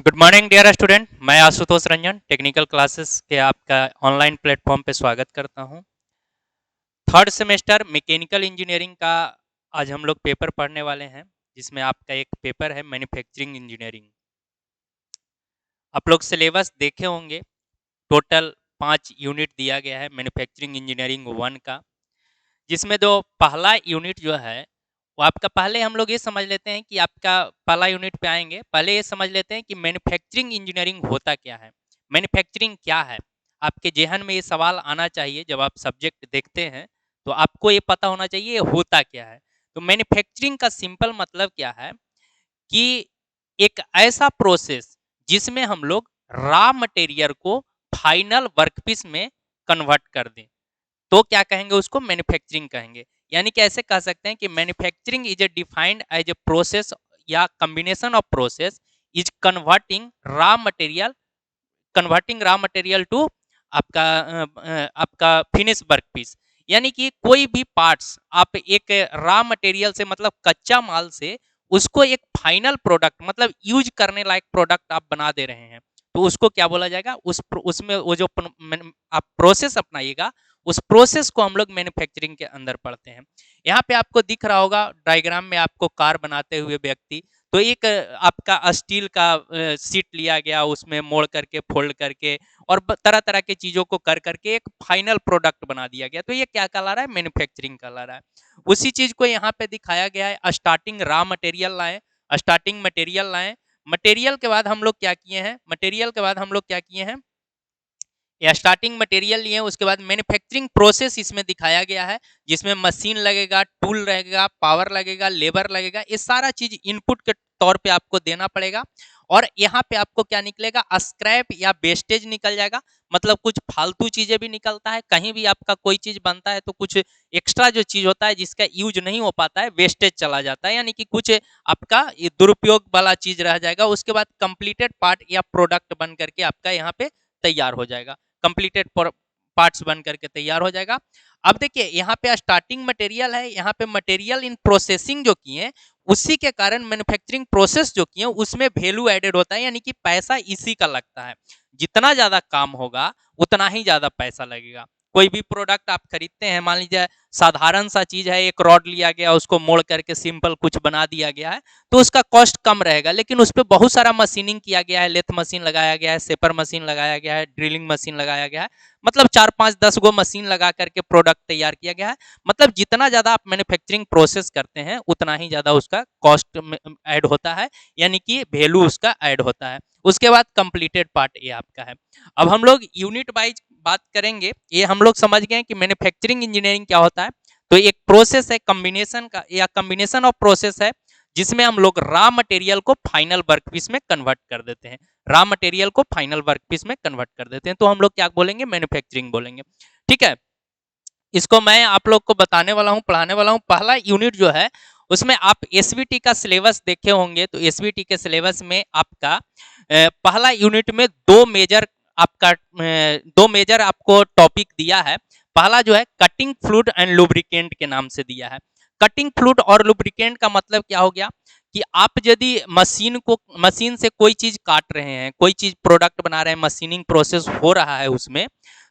Good morning dear student. मैं Ashutosh Ranjan technical classes के आपका ऑनलाइन प्लेटफॉर्म पे स्वागत करता हूं। थर्ड सेमेस्टर मैकेनिकल इंजीनियरिंग का आज हम लोग पेपर पढ़ने वाले हैं, जिसमें आपका एक पेपर है मैन्युफैक्चरिंग इंजीनियरिंग। आप लोग सिलेबस देखे होंगे। टोटल 5 यूनिट दिया गया है मैन्युफैक्चरिंग इंजीनियरिंग 1 का, जिसमें जो पहला यूनिट जो है वो आपका, पहले हम लोग ये समझ लेते हैं कि आपका पहला यूनिट पे आएंगे, पहले ये समझ लेते हैं कि मैन्युफैक्चरिंग इंजीनियरिंग होता क्या है, मैन्युफैक्चरिंग क्या है। आपके जेहन में ये सवाल आना चाहिए जब आप सब्जेक्ट देखते हैं, तो आपको ये पता होना चाहिए ये होता क्या है। तो मैन्युफैक्चरिंग का सिंपल मतलब क्या है कि एक ऐसा प्रोसेस जिसमें हम लोग रॉ मटेरियल को फाइनल वर्कपीस में कन्वर्ट कर दें, तो क्या कहेंगे, उसको मैन्युफैक्चरिंग कहेंगे। यानी कि ऐसे कह सकते हैं कि manufacturing is a defined as a process या combination of process is converting raw material to आपका फिनिश वर्क पीस। यानी कि कोई भी पार्ट्स आप एक रॉ मटेरियल से, मतलब कच्चा माल से, उसको एक फाइनल प्रोडक्ट, मतलब यूज करने लायक प्रोडक्ट आप बना दे रहे हैं, तो उसको क्या बोला जाएगा, उसमें वो जो आप प्रोसेस अपनाइएगा, उस प्रोसेस को हम लोग मैन्युफैक्चरिंग के अंदर पढ़ते हैं। यहाँ पे आपको दिख रहा होगा डायग्राम में, आपको कार बनाते हुए व्यक्ति, तो एक आपका स्टील का सीट लिया गया, उसमें मोड़ करके फोल्ड करके और तरह तरह के चीजों को कर करके एक फाइनल प्रोडक्ट बना दिया गया, तो ये क्या कहला रहा है, मैन्युफैक्चरिंग कहला रहा है। उसी चीज को यहाँ पे दिखाया गया है, स्टार्टिंग रॉ मटेरियल लाए, स्टार्टिंग मटेरियल लाए, मटेरियल के बाद हम लोग क्या किए हैं, मटेरियल के बाद हम लोग क्या किए हैं, या स्टार्टिंग मटेरियल लिए, उसके बाद मैन्युफैक्चरिंग प्रोसेस इसमें दिखाया गया है, जिसमें मशीन लगेगा, टूल लगेगा, पावर लगेगा, लेबर लगेगा, ये सारा चीज इनपुट के तौर पे आपको देना पड़ेगा। और यहाँ पे आपको क्या निकलेगा, स्क्रैप या वेस्टेज निकल जाएगा, मतलब कुछ फालतू चीजें भी निकलता है, कहीं भी आपका कोई चीज बनता है तो कुछ एक्स्ट्रा जो चीज होता है जिसका यूज नहीं हो पाता है, वेस्टेज चला जाता है, यानी कि कुछ आपका ये दुरुपयोग वाला चीज रह जाएगा। उसके बाद कंप्लीटेड पार्ट या प्रोडक्ट बन करके आपका यहाँ पे तैयार हो जाएगा, कंप्लीटेड पार्ट्स बन करके तैयार हो जाएगा। अब देखिए यहाँ पे स्टार्टिंग मटेरियल है, यहाँ पे मटेरियल इन प्रोसेसिंग जो किए, उसी के कारण मैन्युफैक्चरिंग प्रोसेस जो किए उसमें वैल्यू एडेड होता है, यानी कि पैसा इसी का लगता है। जितना ज्यादा काम होगा उतना ही ज्यादा पैसा लगेगा। कोई भी प्रोडक्ट आप खरीदते हैं, मान लीजिए साधारण सा चीज है, एक रॉड लिया गया, उसको मोड़ करके सिंपल कुछ बना दिया गया है, तो उसका कॉस्ट कम रहेगा, लेकिन उस पर बहुत सारा मशीनिंग किया गया है, लेथ मशीन लगाया गया है, सेपर मशीन लगाया गया है, ड्रिलिंग मशीन लगाया गया है, मतलब 4 5 10 गो मशीन लगा करके प्रोडक्ट तैयार किया गया है। मतलब जितना ज्यादा आप मैन्युफैक्चरिंग प्रोसेस करते हैं उतना ही ज्यादा उसका कॉस्ट ऐड होता है, यानी कि वैल्यू उसका ऐड होता है। उसके बाद कंप्लीटेड पार्ट ये आपका है। अब हम लोग यूनिट वाइज बात करेंगे। ये हम लोग समझ गए कि मैन्युफैक्चरिंग इंजीनियरिंग क्या होता है। तो एक प्रोसेस है कॉम्बिनेशन का, या कॉम्बिनेशन ऑफ प्रोसेस है, जिसमें हम लोग रॉ मटेरियल को फाइनल वर्कपीस में कन्वर्ट कर देते हैं, रॉ मटेरियल को फाइनल वर्कपीस में कन्वर्ट कर देते हैं, तो हम लोग क्या बोलेंगे, मैन्युफैक्चरिंग बोलेंगे। ठीक है, इसको मैं आप लोग को बताने वाला हूँ, पढ़ाने वाला हूँ। पहला यूनिट जो है उसमें आप एसवीटी का सिलेबस देखे होंगे, तो एसवीटी के सिलेबस में आपका पहला यूनिट में दो मेजर आपको टॉपिक दिया है। पहला जो है कटिंग फ्लूइड एंड लुब्रिकेंट के नाम से दिया है। कटिंग फ्लूइड और लुब्रिकेंट का मतलब क्या हो गया कि आप यदि मशीन से कोई चीज काट रहे हैं, कोई चीज प्रोडक्ट बना रहे हैं, मशीनिंग प्रोसेस हो रहा है उसमें,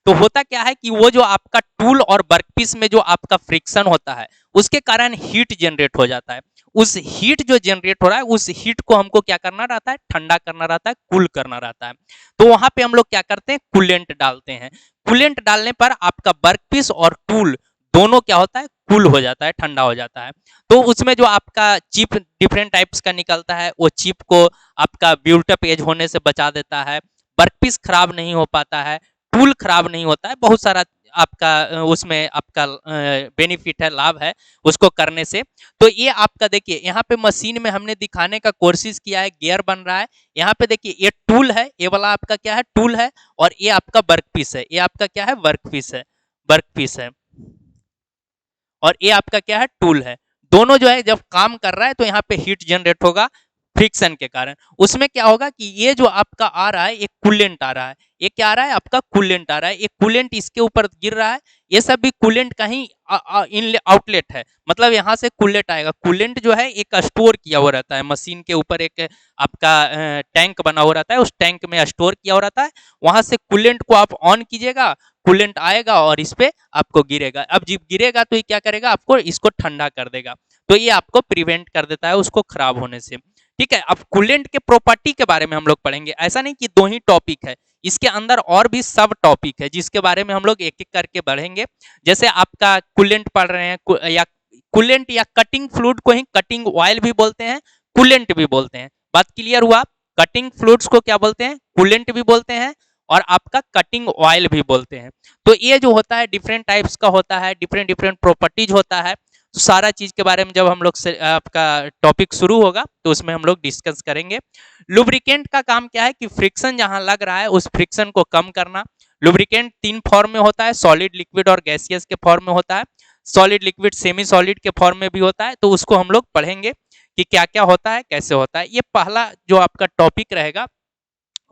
तो होता क्या है कि वो जो आपका टूल और वर्कपीस में जो आपका फ्रिक्शन होता है, उसके कारण हीट जनरेट हो जाता है। उस हीट जो जनरेट हो रहा है, उस हीट को हमको क्या करना रहता है, ठंडा करना रहता है, कूल करना रहता है। तो वहां पे हम लोग क्या करते हैं, कूलेंट डालते हैं। कूलेंट डालने पर आपका वर्कपीस और टूल दोनों क्या होता है, कूल हो जाता है, ठंडा हो जाता है। तो उसमें जो आपका चिप डिफरेंट टाइप्स का निकलता है, वो चिप को आपका बिल्टअप एज होने से बचा देता है, वर्कपीस खराब नहीं हो पाता है, टूल खराब नहीं होता है, बहुत सारा आपका उसमें आपका बेनिफिट है, लाभ है उसको करने से। तो ये आपका देखिए यहाँ पे मशीन में हमने दिखाने का कोशिश किया है, गियर बन रहा है। यहाँ पे देखिए ये टूल है, ये वाला आपका क्या है, टूल है, और ये आपका वर्कपीस है, ये आपका क्या है, वर्कपीस है, वर्कपीस है, और ये आपका क्या है, टूल है। दोनों जो है जब काम कर रहा है तो यहाँ पे हीट जनरेट होगा, फ्रिक्शन के कारण। उसमें क्या होगा कि ये जो आपका आ रहा है एक कूलेंट आ रहा है, ये क्या आ रहा है आपका कूलेंट आ रहा है, एक कूलेंट इसके ऊपर गिर रहा है, ये सब भी कूलेंट का ही आउटलेट है, मतलब यहाँ से कूलेंट आएगा। कूलेंट जो है एक स्टोर किया हुआ रहता है मशीन के ऊपर, एक आपका टैंक बना हुआ रहता है, उस टैंक में स्टोर किया हुआ रहता है, वहां से कूलेंट को आप ऑन कीजिएगा, कूलेंट आएगा और इस पे आपको गिरेगा। अब जब गिरेगा तो ये क्या करेगा, आपको इसको ठंडा कर देगा, तो ये आपको प्रिवेंट कर देता है उसको खराब होने से। ठीक है, अब कूलेंट के प्रॉपर्टी के बारे में हम लोग पढ़ेंगे। ऐसा नहीं कि दो ही टॉपिक है, इसके अंदर और भी सब टॉपिक है जिसके बारे में हम लोग एक एक करके बढ़ेंगे। जैसे आपका कूलेंट पढ़ रहे हैं, या कूलेंट या कटिंग फ्लूइड को ही कटिंग ऑयल भी बोलते हैं, कूलेंट भी बोलते हैं। बात क्लियर हुआ? कटिंग फ्लूइड्स को क्या बोलते हैं, कूलेंट भी बोलते हैं, और आपका कटिंग ऑयल भी बोलते हैं। तो ये जो होता है डिफरेंट टाइप्स का होता है, डिफरेंट डिफरेंट प्रॉपर्टीज होता है। तो सारा चीज के बारे में जब हम लोग से आपका टॉपिक शुरू होगा तो उसमें हम लोग डिस्कस करेंगे। लुब्रिकेंट का काम क्या है कि फ्रिक्शन जहां लग रहा है उस फ्रिक्शन को कम करना। लुब्रिकेंट 3 फॉर्म में होता है, सॉलिड, लिक्विड और गैसियस के फॉर्म में होता है। सॉलिड, लिक्विड, सेमी सॉलिड के फॉर्म में भी होता है, तो उसको हम लोग पढ़ेंगे कि क्या क्या होता है, कैसे होता है। ये पहला जो आपका टॉपिक रहेगा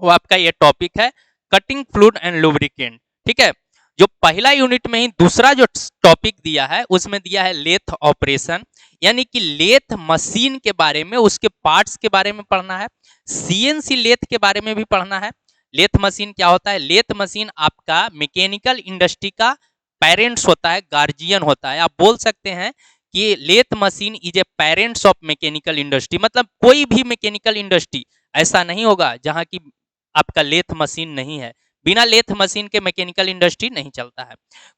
वो आपका ये टॉपिक है कटिंग फ्लूइड एंड लुब्रिकेंट। ठीक है, जो पहला यूनिट में ही दूसरा जो टॉपिक दिया है उसमें दिया है लेथ ऑपरेशन, यानी कि लेथ मशीन के बारे में, उसके पार्ट्स के बारे में पढ़ना है। सीएनसी लेथ के बारे में भी पढ़ना है। लेथ मशीन क्या होता है, लेथ मशीन आपका मैकेनिकल इंडस्ट्री का पेरेंट्स होता है, गार्जियन होता है। आप बोल सकते हैं कि lathe machine is a parents of mechanical industry, मतलब कोई भी मैकेनिकल इंडस्ट्री ऐसा नहीं होगा जहां की आपका लेथ मशीन नहीं है। बिना लेथ मशीन के मैकेनिकल इंडस्ट्री नहीं चलता है।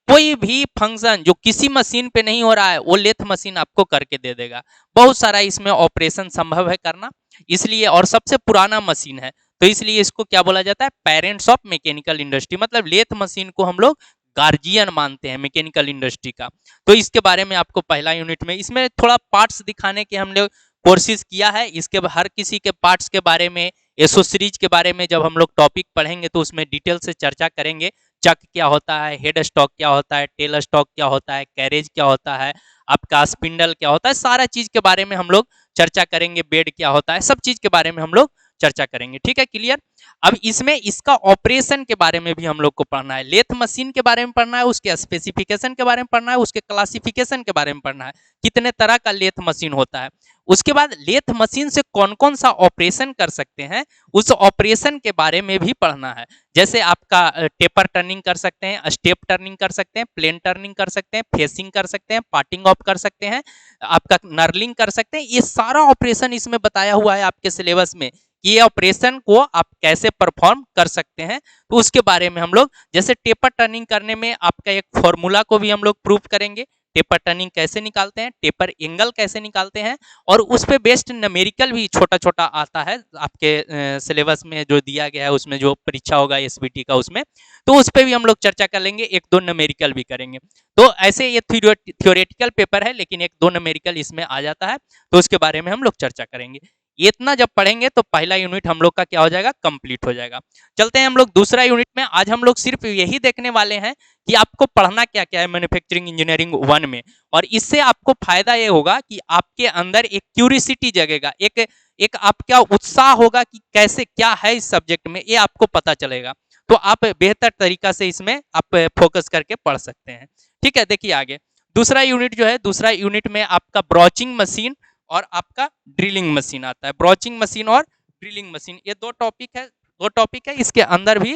कोई भी फंक्शन जो किसी मशीन पे नहीं हो रहा है वो लेथ मशीन आपको करके दे देगा। बहुत सारा इसमें ऑपरेशन संभव है करना, इसलिए, और सबसे पुराना मशीन है तो इसलिए इसको क्या बोला जाता है, पेरेंट्स ऑफ मैकेनिकल इंडस्ट्री। मतलब लेथ मशीन को हम लोग गार्जियन मानते हैं मैकेनिकल इंडस्ट्री का। तो इसके बारे में आपको पहला यूनिट में, इसमें थोड़ा पार्ट्स दिखाने के हम लोग कोशिश किया है। इसके हर किसी के पार्ट्स के बारे में, एसोसीरीज के बारे में जब हम लोग टॉपिक पढ़ेंगे तो उसमें डिटेल से चर्चा करेंगे। चक क्या होता है, हेड स्टॉक क्या होता है, टेल स्टॉक क्या होता है, कैरेज क्या होता है, आपका स्पिंडल क्या होता है, सारा चीज के बारे में हम लोग चर्चा करेंगे। बेड क्या होता है, सब चीज के बारे में हम लोग चर्चा करेंगे। ठीक है, क्लियर? अब इसमें इसका ऑपरेशन के बारे में भी हम लोग को पढ़ना है, लेथ मशीन के बारे में पढ़ना है, उसके स्पेसिफिकेशन के बारे में पढ़ना है, उसके क्लासिफिकेशन के बारे में पढ़ना है, कितने तरह का लेथ मशीन होता है। उसके बाद लेथ मशीन से कौन कौन सा ऑपरेशन कर सकते हैं उस ऑपरेशन के बारे में भी पढ़ना है। जैसे आपका टेपर टर्निंग कर सकते हैं, स्टेप टर्निंग कर सकते हैं, प्लेन टर्निंग कर सकते हैं, फेसिंग कर सकते हैं, पार्टिंग ऑफ कर सकते हैं, आपका नर्लिंग कर सकते हैं। ये सारा ऑपरेशन इसमें बताया हुआ है आपके सिलेबस में कि ये ऑपरेशन को आप कैसे परफॉर्म कर सकते हैं। तो उसके बारे में हम लोग, जैसे टेपर टर्निंग करने में आपका एक फॉर्मूला को भी हम लोग प्रूव करेंगे, टेपर टर्निंग कैसे निकालते हैं, टेपर एंगल कैसे निकालते हैं, और उस पे बेस्ड न्यूमेरिकल भी छोटा छोटा आता है आपके सिलेबस में जो दिया गया है, उसमें जो परीक्षा होगा एसबीटी का उसमें, तो उस पर भी हम लोग चर्चा कर लेंगे, एक दो न्यूमेरिकल भी करेंगे। तो ऐसे ये थ्योरेटिकल पेपर है लेकिन एक दो न्यूमेरिकल इसमें आ जाता है, तो उसके बारे में हम लोग चर्चा करेंगे। इतना जब पढ़ेंगे तो पहला यूनिट हम लोग का क्या हो जाएगा, कंप्लीट हो जाएगा। चलते हैं हम लोग दूसरा यूनिट में। आज हम लोग सिर्फ यही देखने वाले हैं कि आपको पढ़ना क्या क्या है मैन्युफैक्चरिंग इंजीनियरिंग 1 में, और इससे आपको फायदा ये होगा कि आपके अंदर एक क्यूरियोसिटी जगेगा, एक आपका उत्साह होगा कि कैसे क्या है इस सब्जेक्ट में, ये आपको पता चलेगा। तो आप बेहतर तरीका से इसमें आप फोकस करके पढ़ सकते हैं। ठीक है, देखिए आगे दूसरा यूनिट जो है, दूसरा यूनिट में आपका ब्रोचिंग मशीन और आपका ड्रिलिंग मशीन आता है। ब्रोचिंग मशीन और ड्रिलिंग मशीन, ये दो टॉपिक है। इसके अंदर भी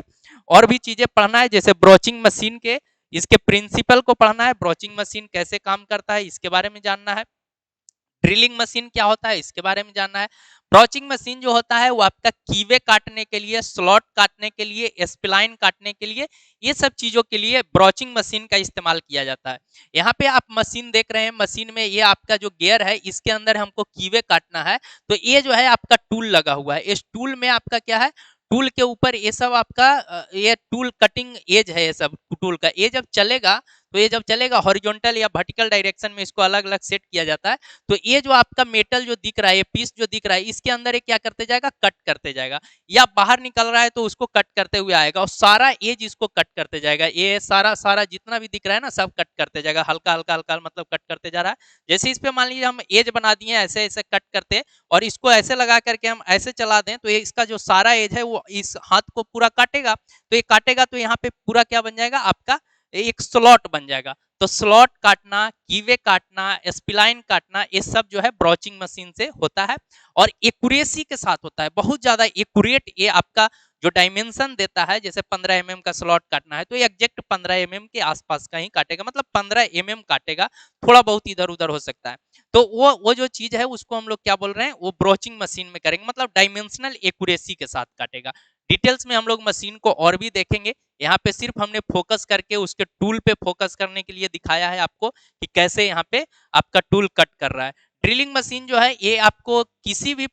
और भी चीजें पढ़ना है, जैसे ब्रोचिंग मशीन के इसके प्रिंसिपल को पढ़ना है, ब्रोचिंग मशीन कैसे काम करता है इसके बारे में जानना है, ड्रिलिंग मशीन क्या होता है इसके बारे में जानना है। ब्रोचिंग मशीन जो होता है वो आपका कीवे काटने के लिए, स्लॉट काटने के लिए, स्प्लाइन काटने के लिए, ये सब चीजों के लिए ब्रोचिंग मशीन का इस्तेमाल किया जाता है। यहाँ पे आप मशीन देख रहे हैं, मशीन में ये आपका जो गियर है इसके अंदर हमको कीवे काटना है, तो ये जो है आपका टूल लगा हुआ है। इस टूल में आपका क्या है, टूल के ऊपर ये सब आपका ये टूल कटिंग एज है, ये सब टूल का ये जब चलेगा तो ये जब चलेगा हॉरिजॉन्टल या वर्टिकल डायरेक्शन में इसको अलग अलग सेट किया जाता है। तो ये जो आपका मेटल जो दिख रहा है, ये पीस जो दिख रहा है, इसके अंदर ये क्या करते जाएगा, कट करते जाएगा, या बाहर निकल रहा है तो उसको कट करते हुए आएगा और सारा एज इसको कट करते जाएगा। ये सारा सारा जितना भी दिख रहा है ना, सब कट करते जाएगा, हल्का हल्का हल्का मतलब कट करते जा रहा है। जैसे इस पे मान लीजिए हम एज बना दिए ऐसे ऐसे कट करते, और इसको ऐसे लगा करके हम ऐसे चला दें, तो ये इसका जो सारा एज है वो इस हाथ को पूरा काटेगा। तो ये काटेगा तो यहाँ पे पूरा क्या बन जाएगा आपका, एक स्लॉट बन जाएगा। तो स्लॉट काटना, कीवे काटना, स्प्लाइन काटना, ये सब जो है ब्रोचिंग मशीन से होता है और एक्यूरेसी के साथ होता है, बहुत ज्यादा एक्यूरेट। ये आपका जो डायमेंशन देता है, जैसे 15 mm का स्लॉट काटना है तो एग्जैक्ट 15 mm के आसपास का ही काटेगा, मतलब 15 mm काटेगा, थोड़ा बहुत इधर उधर हो सकता है। तो वो जो चीज है उसको हम लोग क्या बोल रहे हैं, वो ब्रोचिंग मशीन में करेंगे, मतलब डायमेंशनल एक्यूरेसी के साथ काटेगा। डिटेल्स में हम लोग मशीन को और भी देखेंगे। यहाँ पे सिर्फ हमने फोकस करके उसके टूल पे फोकस करने के लिए दिखाया है आपको कि कैसे यहाँ पे आपका टूल कट कर रहा है। ड्रिलिंग मशीन जो है ये आपको किसी भी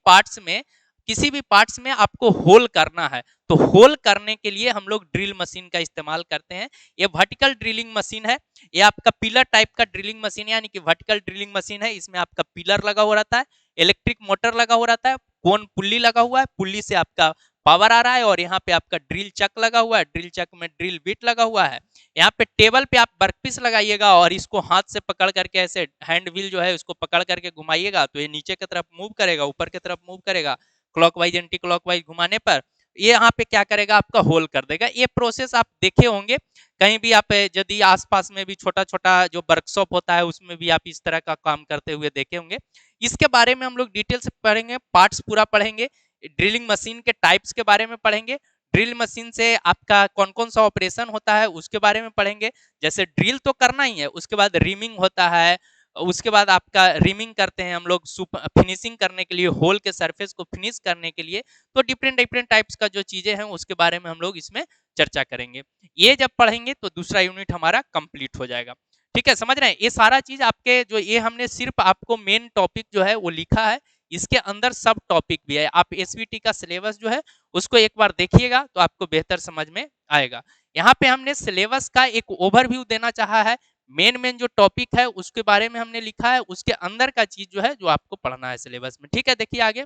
पार्ट्स में आपको होल करना है, तो होल करने के लिए हम लोग ड्रिल मशीन का इस्तेमाल करते हैं। ये वर्टिकल ड्रिलिंग मशीन है, ये आपका पिलर टाइप का ड्रिलिंग मशीन है, यानी कि वर्टिकल ड्रिलिंग मशीन है। इसमें आपका पिलर लगा हुआ रहता है, इलेक्ट्रिक मोटर लगा हुआ रहता है, कोन पुल्ली लगा हुआ है, पुल्ली से आपका पावर आ रहा है, और यहाँ पे आपका ड्रिल चक लगा हुआ है, ड्रिल चक में ड्रिल बिट लगा हुआ है। यहाँ पे टेबल पे आप वर्कपीस लगाइएगा और इसको हाथ से पकड़ करके ऐसे हैंड व्हील जो है उसको पकड़ करके घुमाइएगा तो ये नीचे की तरफ मूव करेगा, ऊपर की तरफ मूव करेगा, क्लॉकवाइज एंटी क्लॉकवाइज घुमाने पर ये यहाँ पे क्या करेगा, आपका होल कर देगा। ये प्रोसेस आप देखे होंगे कहीं भी, आप यदि आसपास में भी छोटा छोटा जो वर्कशॉप होता है उसमें भी आप इस तरह का काम करते हुए देखे होंगे। इसके बारे में हम लोग डिटेल से पढ़ेंगे, पार्ट्स पूरा पढ़ेंगे, ड्रिलिंग मशीन के टाइप्स के बारे में पढ़ेंगे, ड्रिल मशीन से आपका कौन कौन सा ऑपरेशन होता है उसके बारे में पढ़ेंगे। जैसे ड्रिल तो करना ही है, उसके बाद रिमिंग होता है, उसके बाद आपका रिमिंग करते हैं हम लोग फिनिशिंग करने के लिए, होल के सरफेस को फिनिश करने के लिए। तो डिफरेंट डिफरेंट टाइप्स का जो चीजें हैं उसके बारे में हम लोग इसमें चर्चा करेंगे। ये जब पढ़ेंगे तो दूसरा यूनिट हमारा कंप्लीट हो जाएगा। ठीक है, समझ रहे हैं? ये सारा चीज आपके जो ये हमने सिर्फ आपको मेन टॉपिक जो है वो लिखा है, इसके अंदर सब टॉपिक भी है। आप एसवीटी का सिलेबस जो है उसको एक बार देखिएगा तो आपको बेहतर समझ में आएगा। यहाँ पे हमने सिलेबस का एक ओवरव्यू देना चाहा है, मेन मेन जो टॉपिक है उसके बारे में हमने लिखा है, उसके अंदर का चीज जो है जो आपको पढ़ना है सिलेबस में। ठीक है, देखिए आगे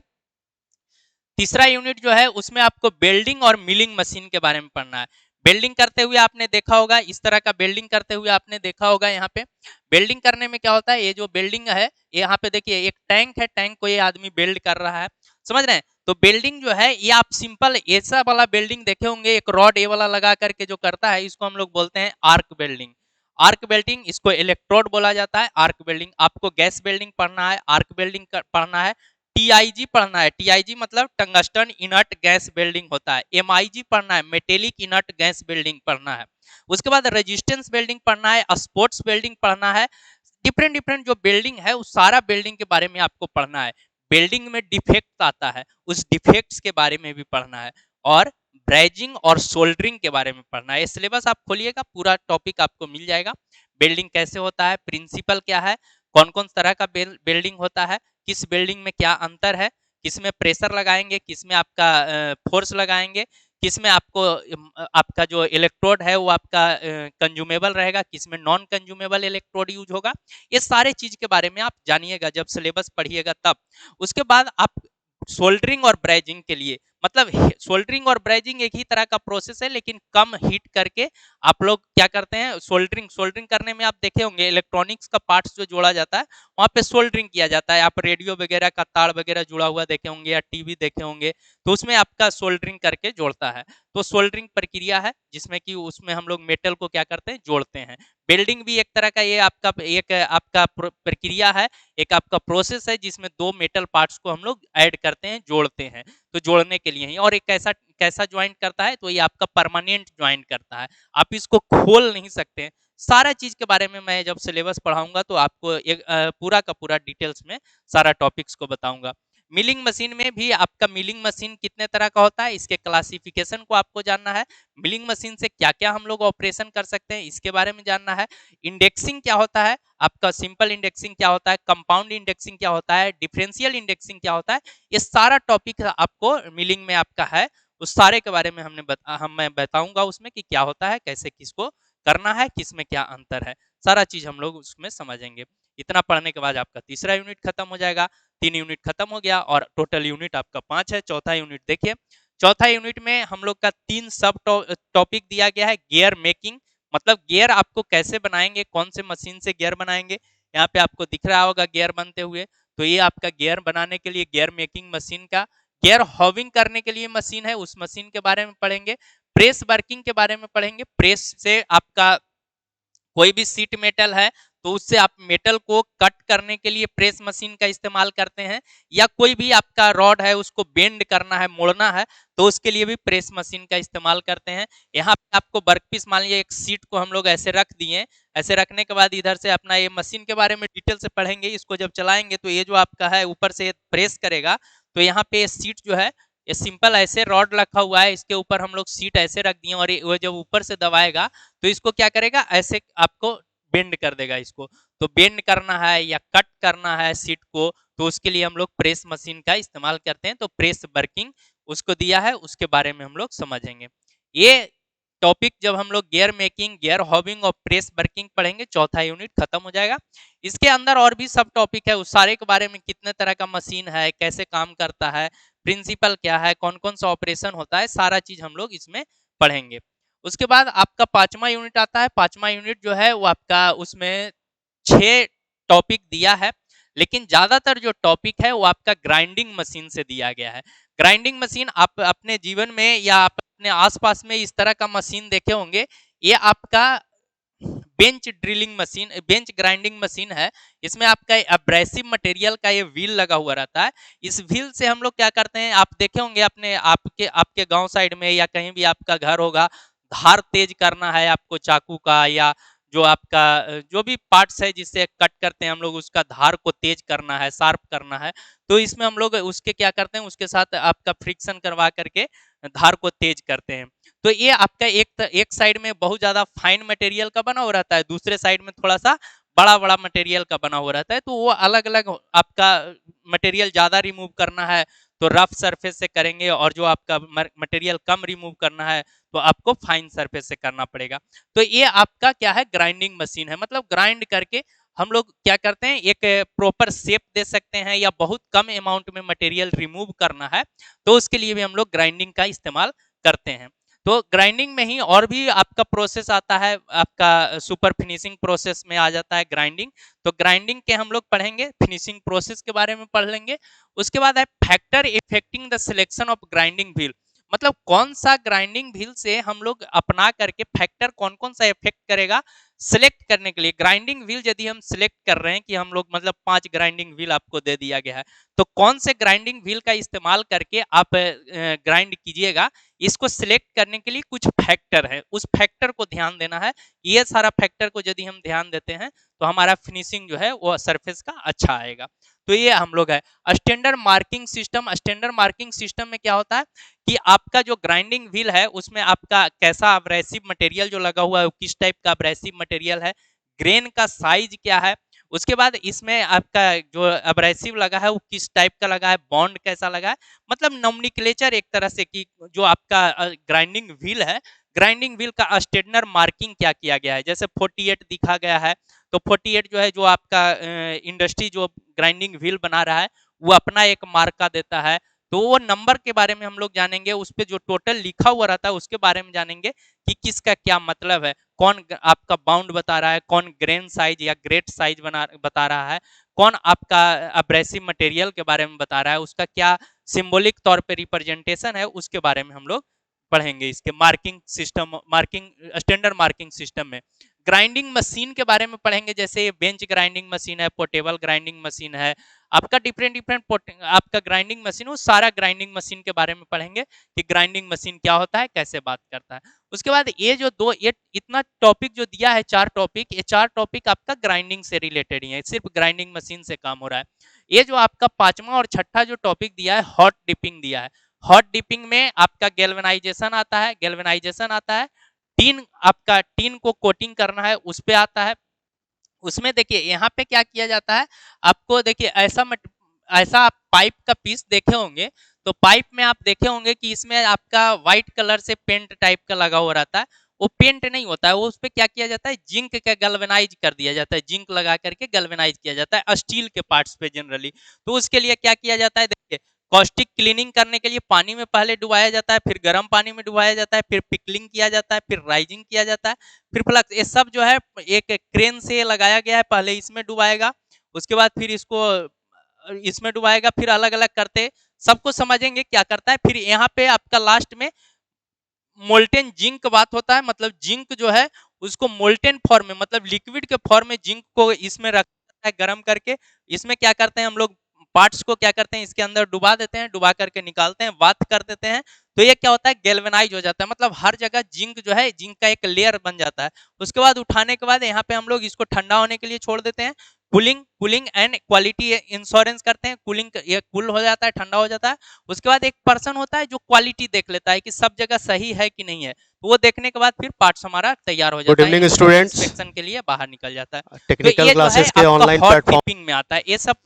तीसरा यूनिट जो है उसमें आपको बेल्डिंग और मिलिंग मशीन के बारे में पढ़ना है। बेल्डिंग करते हुए आपने देखा होगा, इस तरह का बेल्डिंग करते हुए आपने देखा होगा। यहाँ पे बेल्डिंग करने में क्या होता है, ये जो बेल्डिंग है यहाँ पे देखिए एक टैंक है, टैंक को ये आदमी बेल्ड कर रहा है, समझ रहे हैं? तो बेल्डिंग जो है ये आप सिंपल ऐसा वाला बेल्डिंग देखे होंगे, एक रॉड ये वाला लगा करके जो करता है इसको हम लोग बोलते हैं आर्क बेल्डिंग। आर्क बेल्डिंग, इसको इलेक्ट्रोड बोला जाता है। आर्क बेल्डिंग, आपको गैस बेल्डिंग पढ़ना है, आर्क बेल्डिंग पढ़ना है, टीआईजी पढ़ना है, टीआईजी मतलब टंगस्टन इनर्ट गैस बेल्डिंग होता है, एमआईजी पढ़ना है, मेटेलिक इनर्ट गैस बेल्डिंग पढ़ना है। उसके बाद रेजिस्टेंस बेल्डिंग पढ़ना है, स्पोर्ट्स बेल्डिंग पढ़ना है। डिफरेंट डिफरेंट जो बेल्डिंग है उस सारा बेल्डिंग के बारे में आपको पढ़ना है। बेल्डिंग में डिफेक्ट आता है, उस डिफेक्ट्स के बारे में भी पढ़ना है, और ब्रेजिंग और सोल्डरिंग के बारे में पढ़ना है। सिलेबस आप खोलिएगा, पूरा टॉपिक आपको मिल जाएगा। बेल्डिंग कैसे होता है, प्रिंसिपल क्या है, कौन कौन तरह का बेल्डिंग होता है, किस बेल्डिंग में क्या अंतर है, किसमें प्रेशर लगाएंगे, किसमें आपका फोर्स लगाएंगे, किसमें आपको आपका जो इलेक्ट्रोड है वो आपका कंज्यूमेबल रहेगा, किसमें नॉन कंज्यूमेबल इलेक्ट्रोड यूज होगा। ये सारे चीज के बारे में आप जानिएगा जब सिलेबस पढ़िएगा तब। उसके बाद आप सोल्डरिंग और ब्रेजिंग के लिए, मतलब सोल्डरिंग और ब्रेजिंग एक ही तरह का प्रोसेस है लेकिन कम हीट करके आप लोग क्या करते हैं, सोल्डरिंग सोल्डरिंग करने में आप देखे होंगे इलेक्ट्रॉनिक्स का पार्ट्स जो जोड़ा जाता है वहां पे सोल्डरिंग किया जाता है। आप रेडियो वगैरह का तार वगैरह जुड़ा हुआ देखे होंगे या टीवी देखे होंगे, तो उसमें आपका सोल्डरिंग करके जोड़ता है। तो सोल्डरिंग प्रक्रिया है जिसमें कि उसमें हम लोग मेटल को क्या करते हैं, जोड़ते हैं। बेल्डिंग भी एक तरह का ये आपका एक आपका प्रक्रिया है, एक आपका प्रोसेस है जिसमें दो मेटल पार्ट्स को हम लोग ऐड करते हैं, जोड़ते हैं। तो जोड़ने के लिए ही, और एक कैसा कैसा ज्वाइंट करता है, तो ये आपका परमानेंट ज्वाइंट करता है, आप इसको खोल नहीं सकते। सारा चीज के बारे में मैं जब सिलेबस पढ़ाऊंगा तो आपको एक पूरा का पूरा डिटेल्स में सारा टॉपिक्स को बताऊंगा। मिलिंग मशीन में भी आपका मिलिंग मशीन कितने तरह का होता है, इसके क्लासिफिकेशन को आपको जानना है। मिलिंग मशीन से क्या क्या हम लोग ऑपरेशन कर सकते हैं इसके बारे में जानना है। इंडेक्सिंग क्या होता है, आपका सिंपल इंडेक्सिंग क्या होता है, कंपाउंड इंडेक्सिंग क्या होता है, डिफरेंशियल इंडेक्सिंग क्या होता है, ये सारा टॉपिक आपको मिलिंग में आपका है। उस सारे के बारे में मैं बताऊंगा उसमें कि क्या होता है, कैसे किसको करना है, किस में क्या अंतर है, सारा चीज हम लोग उसमें समझेंगे। इतना पढ़ने के बाद आपका तीसरा यूनिट खत्म हो जाएगा। 3 यूनिट खत्म हो गया और टोटल यूनिट आपका 5 है। चौथा यूनिट देखिए, चौथा यूनिट में हम लोग का 3 सब टॉपिक दिया गया है। गियर मेकिंग, मतलब गियर आपको कैसे बनाएंगे, कौन से मशीन से गियर बनाएंगे, यहाँ पे आपको दिख रहा होगा गियर बनते हुए। तो ये आपका गियर बनाने के लिए गियर मेकिंग मशीन का, गियर हॉविंग करने के लिए मशीन है, उस मशीन के बारे में पढ़ेंगे। प्रेस वर्किंग के बारे में पढ़ेंगे, प्रेस से आपका कोई भी सीट मेटल है तो उससे आप मेटल को कट करने के लिए प्रेस मशीन का इस्तेमाल करते हैं, या कोई भी आपका रॉड है उसको बेंड करना है, मोड़ना है, तो उसके लिए भी प्रेस मशीन का इस्तेमाल करते हैं। यहाँ पे आपको वर्कपीस, मान लीजिए एक सीट को हम लोग ऐसे रख दिए, ऐसे रखने के बाद इधर से अपना ये मशीन के बारे में डिटेल से पढ़ेंगे। इसको जब चलाएंगे तो ये जो आपका है ऊपर से प्रेस करेगा, तो यहाँ पे सीट जो है ये सिंपल ऐसे रॉड रखा हुआ है, इसके ऊपर हम लोग सीट ऐसे रख दिए और ये जब ऊपर से दबाएगा तो इसको क्या करेगा, ऐसे आपको बेंड कर देगा इसको। तो बेंड करना है या कट करना है सीट को, तो उसके लिए हम लोग प्रेस मशीन का इस्तेमाल करते हैं। तो प्रेस वर्किंग उसको दिया है, उसके बारे में हम लोग समझेंगे। ये टॉपिक जब हम लोग गियर मेकिंग, गियर हॉबिंग और प्रेस वर्किंग पढ़ेंगे, चौथा यूनिट खत्म हो जाएगा। इसके अंदर और भी सब टॉपिक है, उस सारे के बारे में, कितने तरह का मशीन है, कैसे काम करता है, प्रिंसिपल क्या है, कौन कौन सा ऑपरेशन होता है, सारा चीज हम लोग इसमें पढ़ेंगे। उसके बाद आपका पांचवा यूनिट आता है। पांचवा यूनिट जो है वो आपका, उसमें 6 टॉपिक दिया है, लेकिन ज्यादातर जो टॉपिक है वो आपका ग्राइंडिंग मशीन से दिया गया है। ग्राइंडिंग मशीन आप अपने जीवन में या आप अपने आसपास में इस तरह का मशीन देखे होंगे। ये आपका bench drilling machine, bench grinding machine है। इसमें आपका एब्रेसिव मटेरियल का ये व्हील लगा हुआ रहता है। इस व्हील से हम लोग क्या करते हैं, आप देखे होंगे अपने आपके आपके गांव साइड में या कहीं भी आपका घर होगा, धार तेज करना है आपको चाकू का, या जो आपका जो भी पार्ट्स है जिससे कट करते हैं हम लोग, उसका धार को तेज करना है, शार्प करना है, तो इसमें हम लोग उसके क्या करते हैं, उसके साथ आपका फ्रिक्शन करवा करके धार को तेज करते हैं। तो ये आपका एक साइड में बहुत ज्यादा फाइन मटेरियल का बना हुआ रहता है, दूसरे साइड में थोड़ा सा बड़ा बड़ा मटेरियल का बना हुआ रहता है। तो वो अलग अलग आपका मटेरियल ज्यादा रिमूव करना है तो रफ सरफेस से करेंगे, और जो आपका मटेरियल कम रिमूव करना है तो आपको फाइन सरफेस से करना पड़ेगा। तो ये आपका क्या है, ग्राइंडिंग मशीन है। मतलब ग्राइंड करके हम लोग क्या करते हैं, एक प्रॉपर शेप दे सकते हैं, या बहुत कम अमाउंट में मटेरियल रिमूव करना है तो उसके लिए भी हम लोग ग्राइंडिंग का इस्तेमाल करते हैं। तो ग्राइंडिंग में ही और भी आपका प्रोसेस आता है, आपका सुपर फिनिशिंग प्रोसेस में आ जाता है ग्राइंडिंग। तो ग्राइंडिंग के हम लोग पढ़ेंगे, फिनिशिंग प्रोसेस के बारे में पढ़ लेंगे। उसके बाद है factor affecting the selection of grinding wheel, मतलब कौन सा ग्राइंडिंग व्हील से हम लोग अपना करके फैक्टर कौन कौन सा इफेक्ट करेगा सिलेक्ट करने के लिए। ग्राइंडिंग व्हील यदि हम सिलेक्ट कर रहे हैं कि हम लोग, मतलब 5 ग्राइंडिंग व्हील आपको दे दिया गया है, तो कौन से ग्राइंडिंग व्हील का इस्तेमाल करके आप ग्राइंड कीजिएगा, इसको सिलेक्ट करने के लिए कुछ फैक्टर है, उस फैक्टर को ध्यान देना है। ये सारा फैक्टर को यदि हम ध्यान देते हैं तो हमारा फिनिशिंग जो है वो सरफेस का अच्छा आएगा। तो ये हम लोग है standard marking system. Standard marking system में क्या होता है कि आपका जो ग्राइंडिंग व्हील है उसमें आपका कैसा अब्रेसिव मटेरियल जो लगा हुआ है, किस टाइप का अब्रेसिव मटेरियल है, ग्रेन का साइज क्या है, उसके बाद इसमें आपका जो अब्रेसिव लगा है वो किस टाइप का लगा है, बॉन्ड कैसा लगा है, मतलब नोमेनक्लेचर एक तरह से कि जो आपका ग्राइंडिंग व्हील है, ग्राइंडिंग व्हील का स्टैंडर्ड मार्किंग क्या किया गया है। जैसे 48 दिखा गया है, तो 48 जो है, जो आपका इंडस्ट्री जो ग्राइंडिंग व्हील बना रहा है वो अपना एक मार्का देता है। तो वो नंबर के बारे में हम लोग जानेंगे, उस पर जो टोटल लिखा हुआ रहता है उसके बारे में जानेंगे कि किसका क्या मतलब है, कौन आपका बाउंड बता रहा है, कौन ग्रेन साइज या ग्रेट साइज बता रहा है, कौन आपका अब्रेसिव मटेरियल के बारे में बता रहा है, उसका क्या सिंबॉलिक तौर पे रिप्रेजेंटेशन है, उसके बारे में हम लोग पढ़ेंगे इसके marking system, marking standard marking system में। ग्राइंडिंग मशीन के बारे में पढ़ेंगे, जैसे बेंच ग्राइंडिंग मशीन है, पोर्टेबल ग्राइंडिंग मशीन है, आपका डिफरेंट डिफरेंट आपका ग्राइंडिंग मशीन, वो सारा ग्राइंडिंग मशीन के बारे में पढ़ेंगे कि ग्राइंडिंग मशीन क्या होता है, कैसे बात करता है। उसके बाद ये जो ये इतना टॉपिक जो दिया है, 4 टॉपिक, ये 4 टॉपिक आपका ग्राइंडिंग से रिलेटेड ही है, सिर्फ ग्राइंडिंग मशीन से काम हो रहा है। ये जो आपका पांचवा और छठा जो टॉपिक दिया है, हॉट डिपिंग दिया है। हॉट डिपिंग में आपका गैल्वेनाइजेशन आता है, गैल्वेनाइजेशन आता है, टीन, आपका टीन को कोटिंग करना है उस पे आता है। उसमें देखिए यहाँ पे क्या किया जाता है, आपको देखिए ऐसा आप पाइप का पीस देखे होंगे, तो पाइप में आप देखे होंगे कि इसमें आपका व्हाइट कलर से पेंट टाइप का लगा हुआ रहता है, वो पेंट नहीं होता है, वो उस पे क्या किया जाता है, जिंक का गैल्वेनाइज कर दिया जाता है, जिंक लगा करके गैल्वेनाइज किया जाता है स्टील के पार्ट्स पे जनरली। तो उसके लिए क्या किया जाता है, देखिए कॉस्टिक क्लीनिंग करने के लिए पानी में पहले डुबाया जाता है, फिर गर्म पानी में डुबाया जाता है, फिर पिकलिंग किया जाता है, फिर राइजिंग किया जाता है, फिर फ्लक्स, ये सब जो है एक क्रेन से लगाया गया है, पहले इसमें डुबाएगा, उसके बाद फिर इसको इसमें डुबाएगा, फिर अलग अलग करते सबको समझेंगे क्या करता है। फिर यहाँ पे आपका लास्ट में मोल्टेन जिंक बात होता है, मतलब जिंक जो है उसको मोल्टेन फॉर्म में, मतलब लिक्विड के फॉर्म में जिंक को इसमें रखता है गर्म करके। इसमें क्या करते हैं हम लोग, पार्ट्स को क्या करते हैं इसके अंदर डुबा देते हैं, डुबा करके निकालते हैं, बात कर देते हैं, तो ये क्या होता है, गैल्वेनाइज हो जाता है, मतलब हर जगह जिंक जो है, जिंक का एक लेयर बन जाता है। उसके बाद उठाने के बाद यहाँ पे हम लोग इसको ठंडा होने के लिए छोड़ देते हैं, cooling cooling and quality insurance करते हैं, कूलिंग ये कूल हो जाता है, ठंडा हो जाता है। उसके बाद एक पर्सन होता है जो क्वालिटी देख लेता है कि सब जगह सही है कि नहीं है, तो वो देखने के बाद फिर पार्ट्स हमारा तैयार हो गुड जाता है, इवनिंग स्टूडेंट्स, इंस्पेक्शन के लिए बाहर निकल जाता है। तो टेक्निकल ये जो है क्लासेस के आपका ऑनलाइन हॉट प्लेटफॉर्म डिपिंग में आता है, ये सब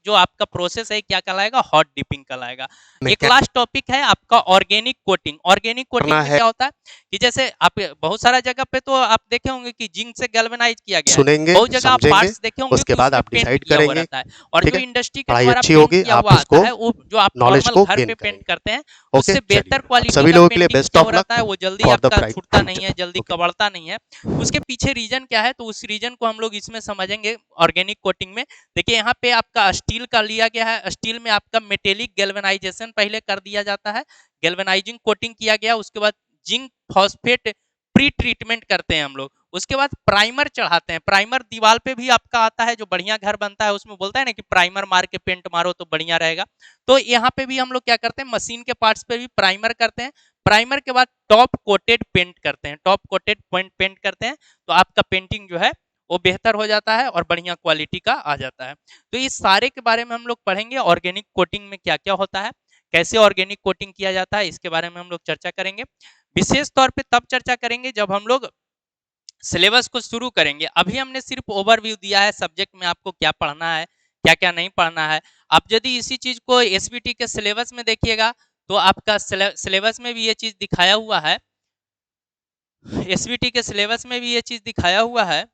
जो आपका प्रोसेस है क्या कहलाएगा, हॉट डिपिंग कहलाएगा। में एक क्या लास्ट टॉपिक है आपका ऑर्गेनिक कोटिंग। ऑर्गेनिक करना कोटिंग में है क्या होता है कि जैसे आप बहुत सारा जगह पे तो आप देखे होंगे कि जिंक से गैल्वेनाइज किया गया है, सुनेंगे, बहुत जगह आप समझेंगे, पार्ट्स देखे होंगे उसके कि बाद उसमें आप पेंट डिसाइड किया हुआ करेंगे। रहता है, और ठीक जो है, इंडस्ट्री के पढ़ाई द्वारा अच्छी पेंट होगी, किया आप हुआ आता इसको है, वो जो आप नॉलेज नॉर्मल को घर गेन पे पेंट करेंगे। करते हैं ओके, उससे चलिए, बेहतर आप क्वालिटी सभी का लोगों के लिए पेंटिंग बेस्ट किया ऑफ हुआ रहता है, लक वो जल्दी फॉर द आपका ब्राइट छूटता नहीं है, फ्यूचर। जल्दी ओके, कबड़ता नहीं है। उसके पीछे रीजन क्या है, तो उस रीजन को हम लोग इसमें समझेंगे ऑर्गेनिक कोटिंग में। देखिए यहाँ पे आपका स्टील का लिया गया है, स्टील में आपका मेटेलिक गैल्वेनाइजेशन पहले कर दिया जाता है, गैल्वेनाइजिंग कोटिंग किया गया, उसके बाद जिंक फॉस्फेट प्री ट्रीटमेंट करते हैं हम लोग, उसके बाद प्राइमर चढ़ाते हैं। प्राइमर दीवार पे भी आपका आता है, जो बढ़िया घर बनता है उसमें बोलता है ना कि प्राइमर मार के पेंट मारो तो बढ़िया रहेगा, तो यहाँ पे भी हम लोग क्या करते हैं, मशीन के पार्ट्स पे भी प्राइमर करते हैं। प्राइमर के बाद टॉप कोटेड पेंट करते हैं, टॉप कोटेड पेंट करते हैं, तो आपका पेंटिंग जो है वो बेहतर हो जाता है और बढ़िया क्वालिटी का आ जाता है। तो इस सारे के बारे में हम लोग पढ़ेंगे, ऑर्गेनिक कोटिंग में क्या क्या होता है, कैसे ऑर्गेनिक कोटिंग किया जाता है, इसके बारे में हम लोग चर्चा करेंगे। विशेष तौर पे तब चर्चा करेंगे जब हम लोग सिलेबस को शुरू करेंगे। अभी हमने सिर्फ ओवरव्यू दिया है सब्जेक्ट में, आपको क्या पढ़ना है क्या क्या नहीं पढ़ना है। आप यदि इसी चीज को एसबीटी के सिलेबस में देखिएगा तो आपका सिलेबस में भी ये चीज दिखाया हुआ है, एसबीटी के सिलेबस में भी ये चीज दिखाया हुआ है।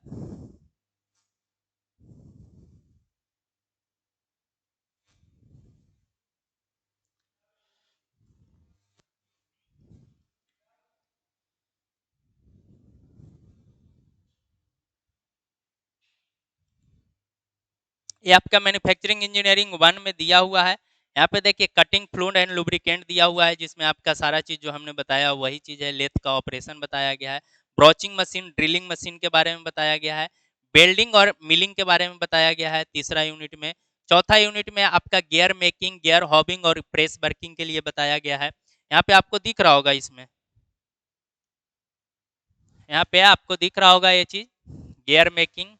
ये आपका मैन्युफैक्चरिंग इंजीनियरिंग 1 में दिया हुआ है। यहाँ पे देखिए कटिंग फ्लूइड एंड लुब्रिकेंट दिया हुआ है, जिसमें आपका सारा चीज जो हमने बताया वही चीज है। लेथ का ऑपरेशन बताया गया है, ब्रोचिंग मशीन ड्रिलिंग मशीन के बारे में बताया गया है, वेल्डिंग और मिलिंग के बारे में बताया गया है तीसरा यूनिट में। चौथा यूनिट में आपका गियर मेकिंग, गियर हॉबिंग और प्रेस वर्किंग के लिए बताया गया है। यहाँ पे आपको दिख रहा होगा, इसमें यहाँ पे आपको दिख रहा होगा ये चीज, गियर मेकिंग,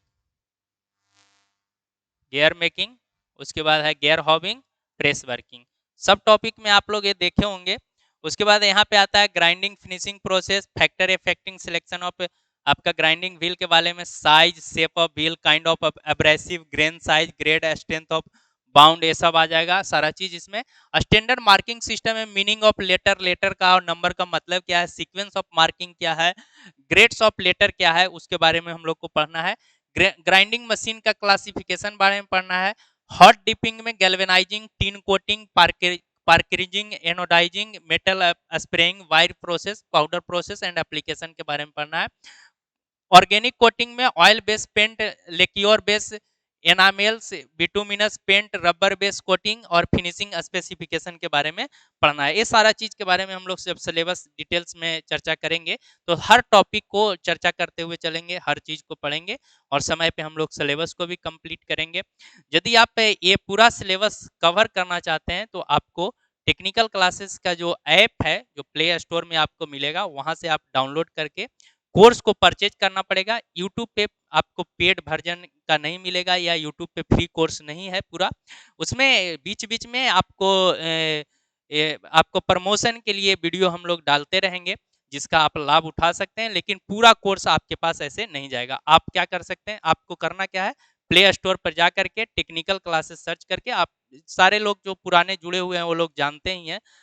गियर मेकिंग, उसके बाद है गियर हॉबिंग, प्रेस वर्किंग, सब टॉपिक में आप लोग ये देखे होंगे। उसके बाद यहाँ पे आता है grinding finishing process, factor affecting selection of आपका ग्राइंडिंग व्हील के बारे में, size shape of wheel, kind of abrasive, grain size, grade, strength of bound, ये सब आ जाएगा सारा चीज इसमें। स्टैंडर्ड मार्किंग सिस्टम है, मीनिंग ऑफ लेटर, लेटर का और नंबर का मतलब क्या है, सीक्वेंस ऑफ मार्किंग क्या है, ग्रेड्स ऑफ लेटर क्या है, उसके बारे में हम लोग को पढ़ना है। ग्राइंडिंग मशीन का क्लासिफिकेशन बारे में पढ़ना है। हॉट डिपिंग में galvanising, tin coating, parkerising, anodising, metal spraying, wire process, powder process and application के बारे में पढ़ना है। ऑर्गेनिक कोटिंग में oil base paint, lacquer base, enamels, bituminous paint, rubber base coating और फिनिशिंग स्पेसिफिकेशन के बारे में पढ़ना है। ये सारा चीज के बारे में हम लोग सब सिलेबस डिटेल्स में चर्चा करेंगे, तो हर टॉपिक को चर्चा करते हुए चलेंगे, हर चीज को पढ़ेंगे और समय पे हम लोग सिलेबस को भी कंप्लीट करेंगे। यदि आप ये पूरा सिलेबस कवर करना चाहते हैं तो आपको टेक्निकल क्लासेस का जो ऐप है, जो प्ले स्टोर में आपको मिलेगा, वहां से आप डाउनलोड करके कोर्स को परचेज करना पड़ेगा। यूट्यूब पे आपको पेड वर्जन का नहीं मिलेगा, या यूट्यूब पे फ्री कोर्स नहीं है पूरा, उसमें बीच बीच में आपको प्रमोशन के लिए वीडियो हम लोग डालते रहेंगे, जिसका आप लाभ उठा सकते हैं, लेकिन पूरा कोर्स आपके पास ऐसे नहीं जाएगा। आप क्या कर सकते हैं, आपको करना क्या है, प्ले स्टोर पर जा करके टेक्निकल क्लासेस सर्च करके, आप सारे लोग जो पुराने जुड़े हुए हैं वो लोग जानते ही हैं,